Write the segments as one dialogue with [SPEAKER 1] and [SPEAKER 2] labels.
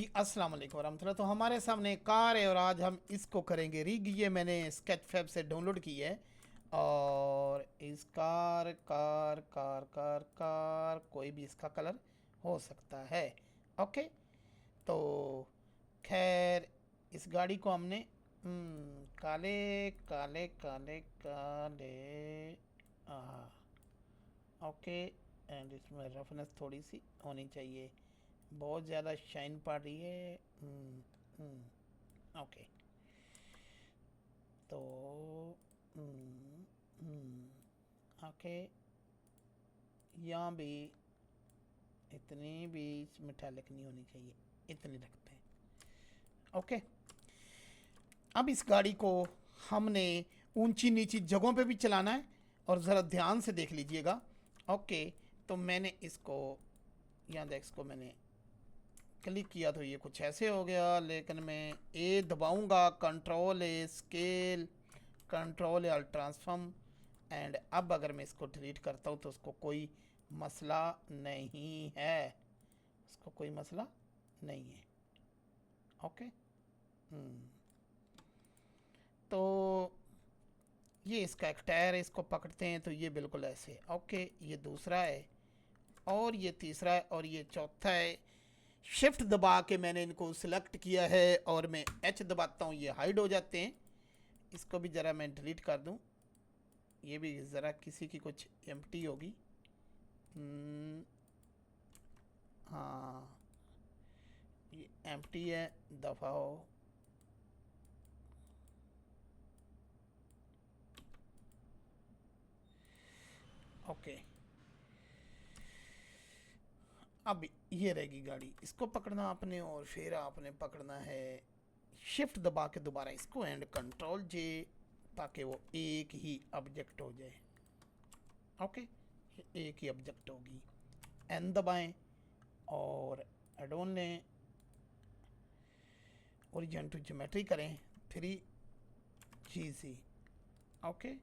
[SPEAKER 1] जी अस्सलाम वालेकुम वरहमतुल्लाह। तो हमारे सामने एक कार है और आज हम इसको करेंगे रिग। ये मैंने स्केच फैब से डाउनलोड की है और इस car car car car car कोई भी इसका कलर हो सकता है। ओके, तो खैर इस गाड़ी को हमने काले काले काले काले ओके, एंड इसमें रफनेस थोड़ी सी होनी चाहिए, बहुत ज़्यादा शाइन पड़ रही है। ओके, तो ओके, यहाँ भी इतनी भी मेटालिक नहीं होनी चाहिए, इतनी रखते हैं। ओके, अब इस गाड़ी को हमने ऊंची नीची जगहों पे भी चलाना है और ज़रा ध्यान से देख लीजिएगा। ओके, तो मैंने इसको यहाँ देख, इसको मैंने क्लिक किया तो ये कुछ ऐसे हो गया, लेकिन मैं ए दबाऊंगा, control A scale, control A all transform, and अब अगर मैं इसको डिलीट करता हूँ तो उसको कोई मसला नहीं है, उसको कोई मसला नहीं है। ओके, तो ये इसका एक टायर है, इसको पकड़ते हैं तो ये बिल्कुल ऐसे। ओके, ये दूसरा है और ये तीसरा है और ये चौथा है। शिफ्ट दबा के मैंने इनको सिलेक्ट किया है और मैं एच दबाता हूँ, ये हाइड हो जाते हैं। इसको भी ज़रा मैं डिलीट कर दूँ, ये भी ज़रा किसी की कुछ एम्प्टी होगी। हाँ, ये एम्प्टी है, दफ़ा हो। ओके, अब ये रहेगी गाड़ी, इसको पकड़ना आपने और फिर आपने पकड़ना है शिफ्ट दबा के दोबारा इसको एंड कंट्रोल जे, ताकि वो एक ही ऑब्जेक्ट हो जाए। ओके, एक ही ऑब्जेक्ट होगी। एन दबाएं और एडोन लें, ओरिजिन टू ज्योमेट्री करें 3GC। ओके,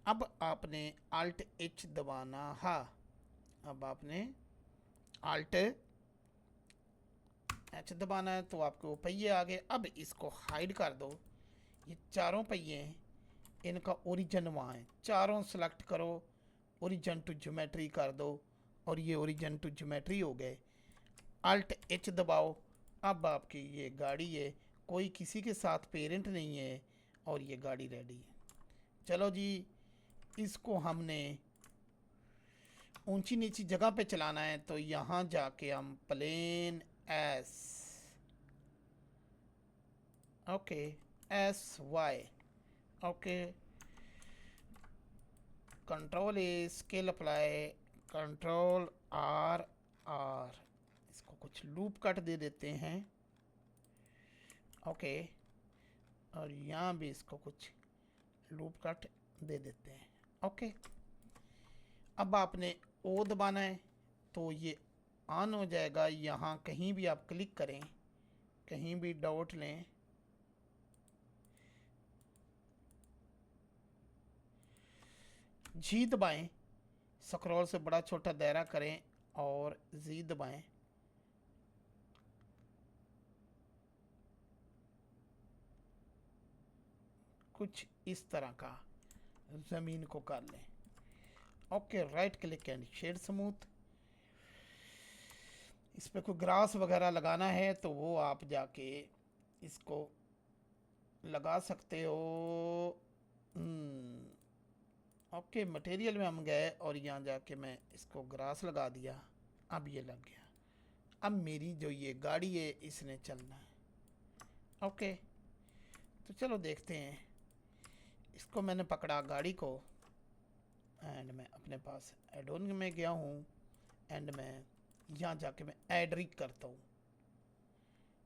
[SPEAKER 1] अब आपने आल्ट एच दबाना है, अब आपने आल्ट एच दबाना है तो आपके वो पहिए आ गए। अब इसको हाइड कर दो, ये चारों पहिए हैं, इनका ओरिजिन वहाँ है, चारों सेलेक्ट करो, ओरिजिन टू ज्योमेट्री कर दो और ये ओरिजिन टू ज्योमेट्री हो गए। अल्ट एच दबाओ, अब आपकी ये गाड़ी है, कोई किसी के साथ पेरेंट नहीं है और ये गाड़ी रेडी है। चलो जी, इसको हमने ऊंची नीची जगह पे चलाना है तो यहाँ जाके हम plane S, okay, SY, okay, control A scale apply, control R, इसको कुछ लूप कट दे देते हैं। ओके, और यहाँ भी इसको कुछ लूप कट दे देते हैं। ओके, अब आपने ओ दबाना है तो ये ऑन हो जाएगा। यहाँ कहीं भी आप क्लिक करें, कहीं भी डॉट लें, जी दबाएं, स्क्रॉल से बड़ा छोटा दायरा करें और जी दबाएं। कुछ इस तरह का ज़मीन को कर लें। Okay, right click and shade smooth. इस पर कोई ग्रास वगैरह लगाना है तो वो आप जाके इसको लगा सकते हो। ओके, मटेरियल में हम गए और यहाँ जाके मैं इसको ग्रास लगा दिया, अब ये लग गया। अब मेरी जो ये गाड़ी है इसने चलना है। ओके, तो चलो देखते हैं। इसको मैंने पकड़ा गाड़ी को एंड मैं अपने पास एडोन में गया हूँ एंड मैं यहाँ जाके मैं ऐड रिग करता हूँ।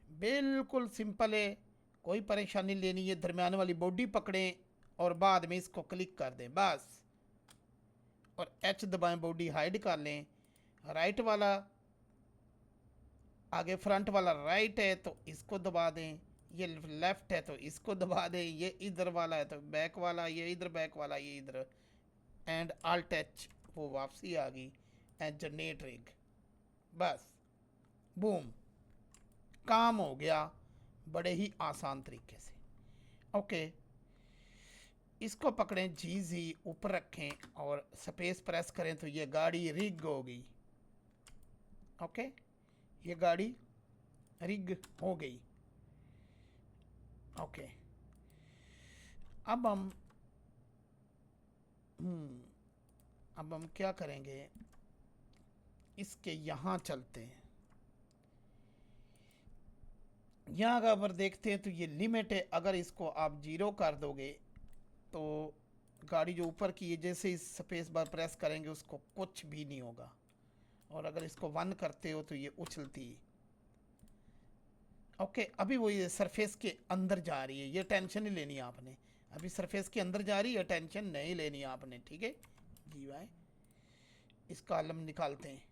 [SPEAKER 1] बिल्कुल सिंपल है, कोई परेशानी लेनी है, दरमियान वाली बॉडी पकड़ें और बाद में इसको क्लिक कर दें बस, और एच दबाएं, बॉडी हाइड कर लें। राइट वाला आगे, फ्रंट वाला राइट है तो इसको दबा दें, ये लेफ्ट है तो इसको दबा दें, ये इधर वाला है तो बैक वाला, ये इधर बैक वाला, ये इधर, एंड अल्ट एच, वो वापसी आ गई एंड जनरेट रिग, बस बूम, काम हो गया बड़े ही आसान तरीके से। ओके, इसको पकड़ें, जी ऊपर रखें और स्पेस प्रेस करें तो ये गाड़ी रिग हो गई। ओके, ये गाड़ी रिग हो गई। ओके, अब हम अब हम क्या करेंगे, इसके यहाँ चलते हैं। यहाँ अगर देखते हैं तो ये लिमिट है, अगर इसको आप 0 कर दोगे तो गाड़ी जो ऊपर की है जैसे इस स्पेस बार प्रेस करेंगे उसको कुछ भी नहीं होगा, और अगर इसको 1 करते हो तो ये उछलती है। ओके, अभी वो ये सरफेस के अंदर जा रही है, ये टेंशन नहीं लेनी आपने। अभी सरफेस के अंदर जा रही है, टेंशन नहीं लेनी आपने, ठीक है जी भाई। इसका आलम निकालते हैं।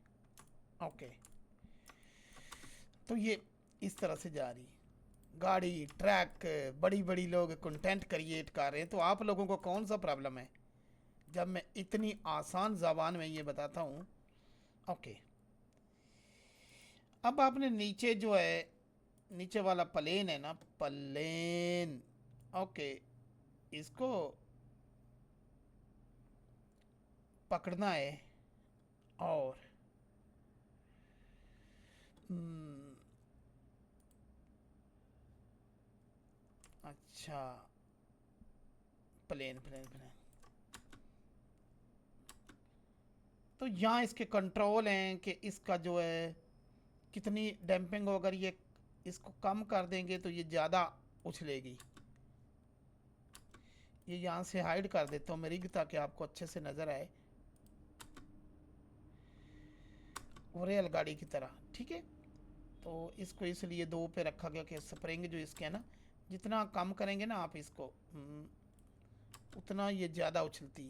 [SPEAKER 1] ओके, तो ये इस तरह से जा रही है गाड़ी, ट्रैक, बड़ी बड़ी लोग कंटेंट क्रिएट कर रहे हैं। तो आप लोगों को कौन सा प्रॉब्लम है जब मैं इतनी आसान ज़बान में ये बताता हूँ। ओके, अब आपने नीचे जो है, नीचे वाला प्लेन है ना, प्लेन, ओके, इसको पकड़ना है और अच्छा, प्लेन प्लेन प्लेन, तो यहाँ इसके कंट्रोल हैं कि इसका जो है कितनी डैम्पिंग हो। अगर ये इसको कम कर देंगे तो ये ज़्यादा उछलेगी। ये यहाँ से हाइड कर देता हूँ मैं रिग, ताकि आपको अच्छे से नज़र आए रेल गाड़ी की तरह, ठीक है। तो इसको इसलिए 2 पे रखा गया कि स्प्रिंग जो इसके है ना, जितना कम करेंगे ना आप इसको उतना ये ज़्यादा उछलती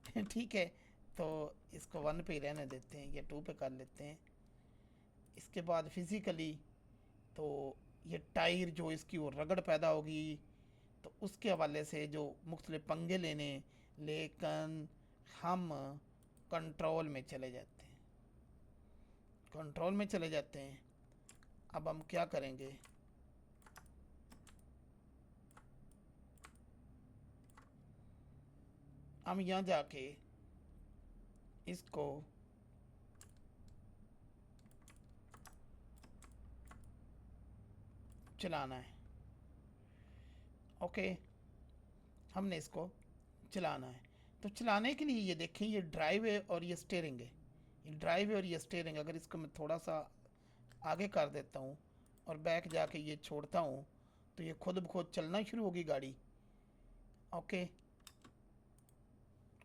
[SPEAKER 1] है ठीक है, तो इसको 1 पे रहने देते हैं, ये 2 पे कर लेते हैं। इसके बाद फिज़िकली तो ये टायर जो इसकी वो रगड़ पैदा होगी, तो उसके हवाले से जो मुख्तलिफ पंगे लेने, लेकिन हम कंट्रोल में चले जाते हैं, कंट्रोल में चले जाते हैं। अब हम क्या करेंगे, हम यहाँ जाके इसको चलाना है। ओके, हमने इसको चलाना है। तो चलाने के लिए ये देखें, ये ड्राइव है और ये स्टीयरिंग है, ये ड्राइव है और ये स्टीयरिंग। अगर इसको मैं थोड़ा सा आगे कर देता हूँ और बैक जाके ये छोड़ता हूँ तो ये खुद ब खुद चलना शुरू होगी गाड़ी। ओके,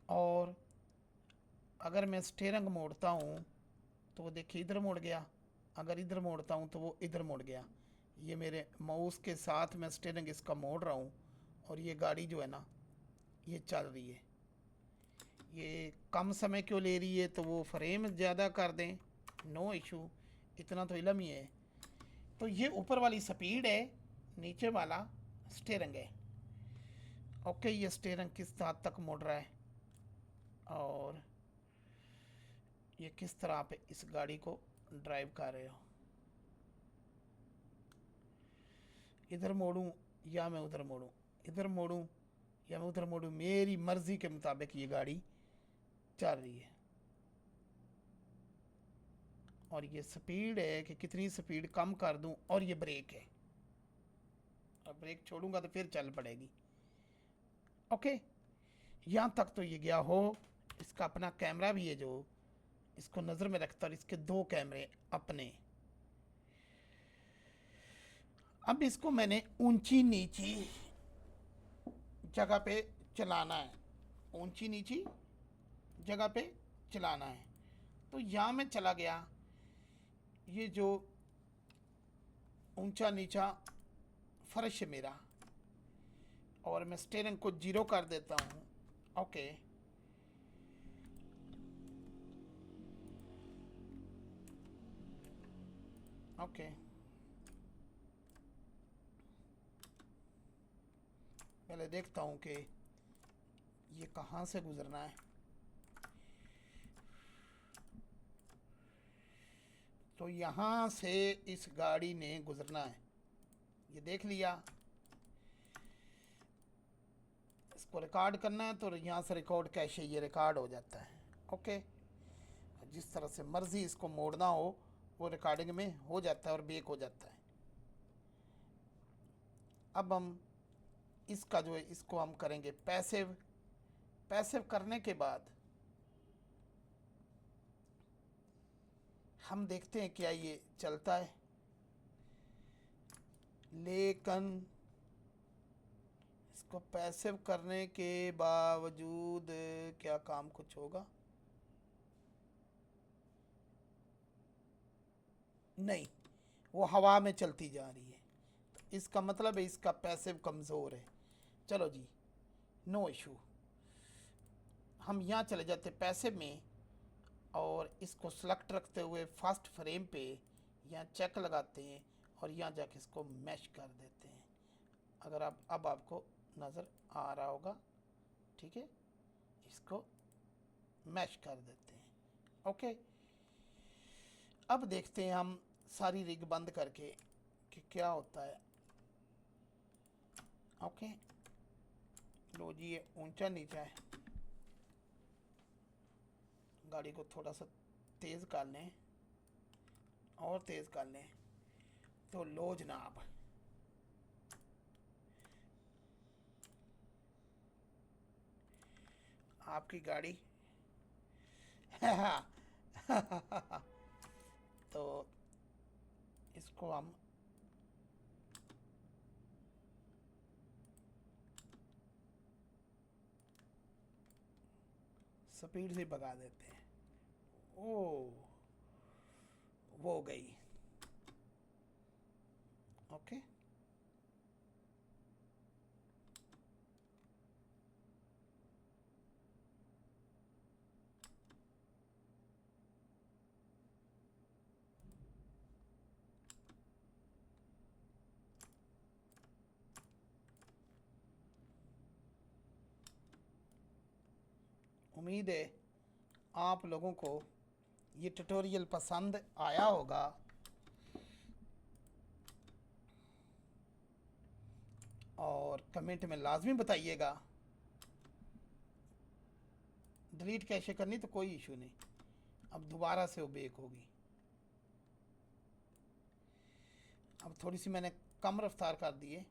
[SPEAKER 1] और अगर मैं स्टीयरिंग मोड़ता हूँ तो वो देखिए इधर मुड़ गया, अगर इधर मोड़ता हूँ तो वो इधर मुड़ गया। ये मेरे माउस के साथ मैं स्टीयरिंग इसका मोड़ रहा हूँ और ये गाड़ी जो है ना ये चल रही है। ये कम समय क्यों ले रही है, तो वो फ्रेम ज़्यादा कर दें, नो इशू, इतना तो इलम ही है। तो ये ऊपर वाली स्पीड है, नीचे वाला स्टीयरिंग है। ओके, ये स्टीयरिंग किस हद तक मुड़ रहा है और ये किस तरह पे इस गाड़ी को ड्राइव कर रहे हो। इधर मोड़ूं या मैं उधर मोड़ूं, इधर मोड़ूं या मैं उधर मोड़ूं, मेरी मर्ज़ी के मुताबिक ये गाड़ी चल रही है। और ये स्पीड है कि कितनी स्पीड कम कर दूं, और ये ब्रेक है, और ब्रेक छोड़ूंगा तो फिर चल पड़ेगी। ओके, यहाँ तक तो ये गया हो। इसका अपना कैमरा भी है जो इसको नज़र में रखता है, और इसके 2 कैमरे अपने। अब इसको मैंने ऊंची नीची जगह पे चलाना है, ऊंची नीची जगह पे चलाना है। तो यहाँ मैं चला गया, ये जो ऊंचा नीचा फर्श है मेरा, और मैं स्टीयरिंग को 0 कर देता हूँ। ओके, ओके, पहले देखता हूँ कि ये कहाँ से गुजरना है। तो यहाँ से इस गाड़ी ने गुजरना है, ये देख लिया। इसको रिकॉर्ड करना है तो यहाँ से रिकॉर्ड कैशे ये रिकॉर्ड हो जाता है। ओके, जिस तरह से मर्जी इसको मोड़ना हो वो रिकॉर्डिंग में हो जाता है और बेक हो जाता है। अब हम इसका जो है इसको हम करेंगे पैसिव। पैसिव करने के बाद हम देखते हैं क्या ये चलता है, लेकिन इसको पैसिव करने के बावजूद क्या काम कुछ होगा? नहीं, वो हवा में चलती जा रही है, तो इसका मतलब है इसका पैसिव कमज़ोर है। चलो जी, नो इशू। हम यहाँ चले जाते पैसिव में और इसको सेलेक्ट रखते हुए फर्स्ट फ्रेम पे यहाँ चेक लगाते हैं और यहाँ जाके इसको मैश कर देते हैं। अगर आप अब आपको नज़र आ रहा होगा, ठीक है, इसको मैश कर देते हैं। ओके, अब देखते हैं हम सारी रिग बंद करके कि क्या होता है। ओके, लो जी, ये ऊंचा नीचा है, गाड़ी को थोड़ा सा तेज़ कर लें और तेज़ कर लें। तो लो जनाब, आपकी गाड़ी तो इसको हम स्पीड से भगा देते हैं। ओ, वो गई। ओके, उम्मीद है आप लोगों को ये ट्यूटोरियल पसंद आया होगा। और कमेंट में लाजमी बताइएगा। डिलीट कैसे करनी तो कोई इशू नहीं, अब दोबारा से वो बेक होगी। अब थोड़ी सी मैंने कम रफ्तार कर दी है।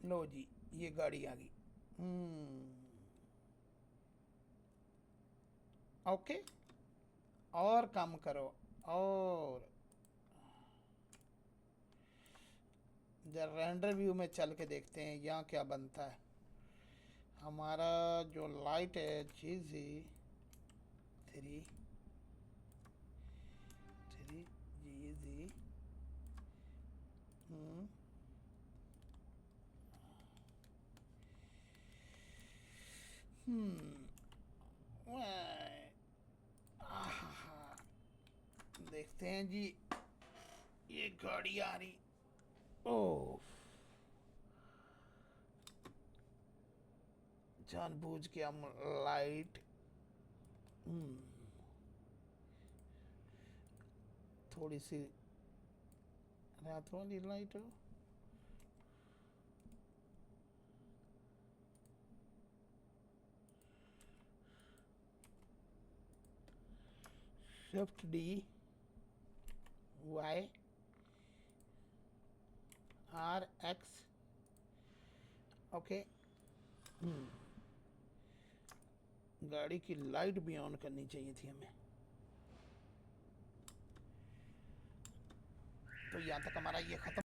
[SPEAKER 1] लो जी, ये गाड़ी आ गई। ओके, और कम करो, और जरा रेंडर व्यू में चल के देखते हैं यहाँ क्या बनता है। हमारा जो लाइट है GZ3 GZ देखते हैं जी, ये गाड़ी आ रही। ओह, जानबूझ के हम लाइट थोड़ी सी रात वाली लाइट हो। Shift D Y R X। Okay, गाड़ी की लाइट भी ऑन करनी चाहिए थी हमें। तो यहाँ तक हमारा ये ख़त्म।